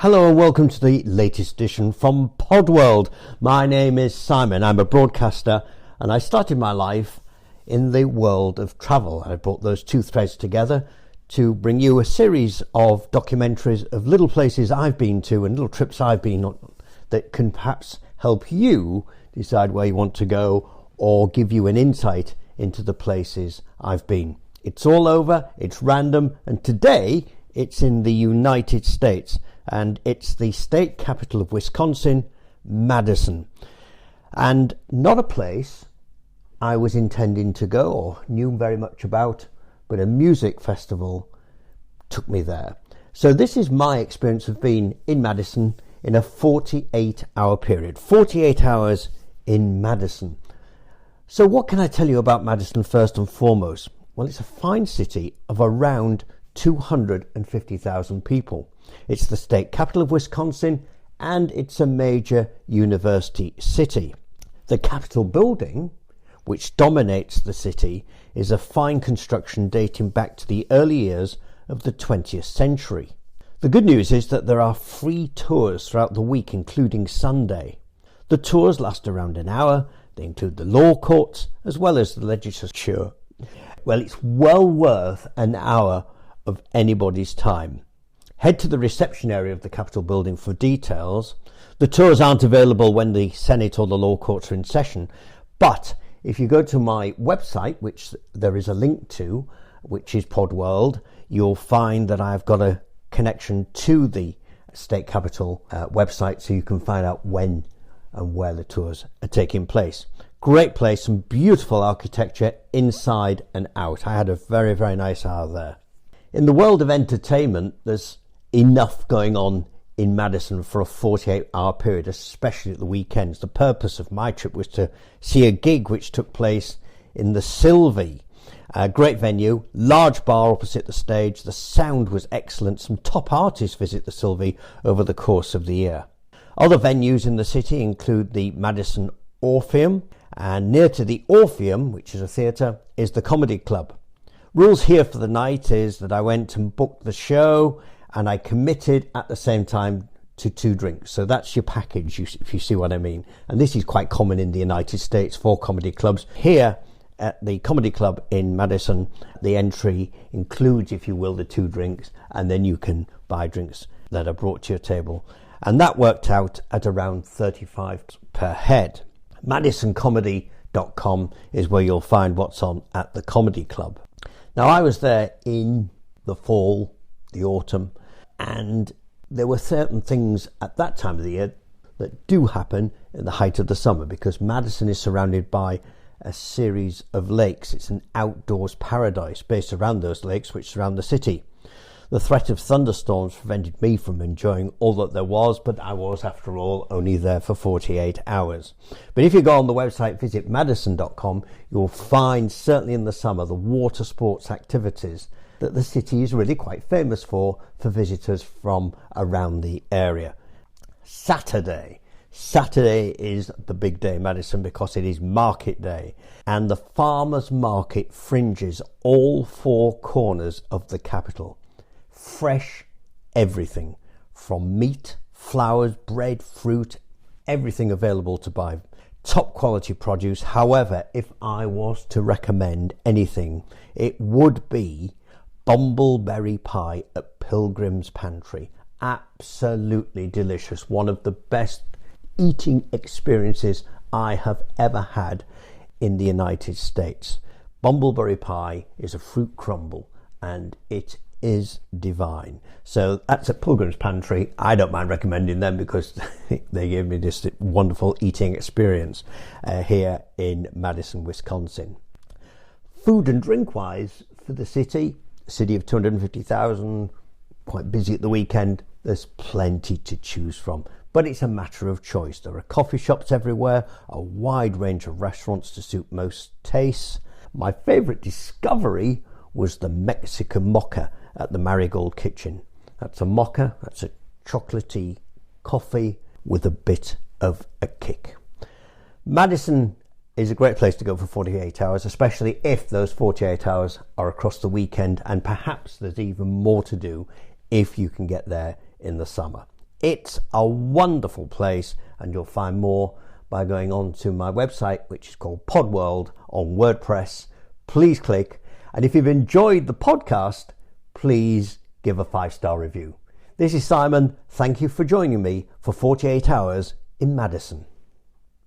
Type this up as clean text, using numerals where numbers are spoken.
Hello and welcome to the latest edition from Podworld. My name is Simon. I'm a broadcaster and I started my life in the world of travel. I brought those two threads together to bring you a series of documentaries of little places I've been to and little trips I've been on that can perhaps help you decide where you want to go or give you an insight into the places I've been. It's all over, it's random, and today it's in the United States. And it's the state capital of Wisconsin, Madison. And not a place I was intending to go or knew very much about, but a music festival took me there. So this is my experience of being in Madison in a 48-hour period. 48 hours in Madison. So what can I tell you about Madison first and foremost? Well, it's a fine city of around 250,000 people. It's the state capital of Wisconsin and it's a major university city. The Capitol building, which dominates the city, is a fine construction dating back to the early years of the 20th century. The good news is that there are free tours throughout the week, including Sunday. The tours last around an hour. They include the law courts as well as the legislature. Well, it's well worth an hour of anybody's time. Head to the reception area of the Capitol building for details. The tours aren't available when the Senate or the law courts are in session, but if you go to my website, which there is a link to, which is Podworld, you'll find that I've got a connection to the state capitol website, so you can find out when and where the tours are taking place. Great place, some beautiful architecture inside and out. I had a very, very nice hour there. In the world of entertainment, there's enough going on in Madison for a 48-hour period, especially at the weekends. The purpose of my trip was to see a gig which took place in the Sylvie. A great venue, large bar opposite the stage. The sound was excellent. Some top artists visit the Sylvie over the course of the year. Other venues in the city include the Madison Orpheum, and near to the Orpheum, which is a theatre, is the Comedy Club. Rules here for the night is that I went and booked the show and I committed at the same time to 2 drinks. So that's your package, if you see what I mean. And this is quite common in the United States for comedy clubs. Here at the Comedy Club in Madison, the entry includes, if you will, the 2 drinks, and then you can buy drinks that are brought to your table. And that worked out at around $35 per head. MadisonComedy.com is where you'll find what's on at the Comedy Club. Now, I was there in the fall, the autumn, and there were certain things at that time of the year that do happen in the height of the summer, because Madison is surrounded by a series of lakes. It's an outdoors paradise based around those lakes which surround the city. The threat of thunderstorms prevented me from enjoying all that there was, but I was, after all, only there for 48 hours. But if you go on the website, visit Madison.com, you'll find, certainly in the summer, the water sports activities that the city is really quite famous for visitors from around the area. Saturday is the big day in Madison because it is market day, and the farmers market fringes all 4 corners of the capital. Fresh everything from meat, flowers, bread, fruit, everything available to buy. Top quality produce. However, if I was to recommend anything, it would be bumbleberry pie at Pilgrim's Pantry. Absolutely delicious. One of the best eating experiences I have ever had in the United States. Bumbleberry pie is a fruit crumble and it is divine. So that's at Pilgrim's Pantry. I don't mind recommending them because they gave me this wonderful eating experience here in Madison, Wisconsin. Food and drink wise for the city of 250,000, quite busy at the weekend. There's plenty to choose from, but it's a matter of choice. There are coffee shops everywhere, a wide range of restaurants to suit most tastes. My favorite discovery was the Mexican mocha at the Marigold Kitchen. That's a mocha, that's a chocolatey coffee with a bit of a kick. Madison is a great place to go for 48 hours, especially if those 48 hours are across the weekend, and perhaps there's even more to do if you can get there in the summer. It's a wonderful place, and you'll find more by going on to my website, which is called Podworld on WordPress. Please click. And if you've enjoyed the podcast, please give a 5-star review. This is Simon. Thank you for joining me for 48 hours in Madison.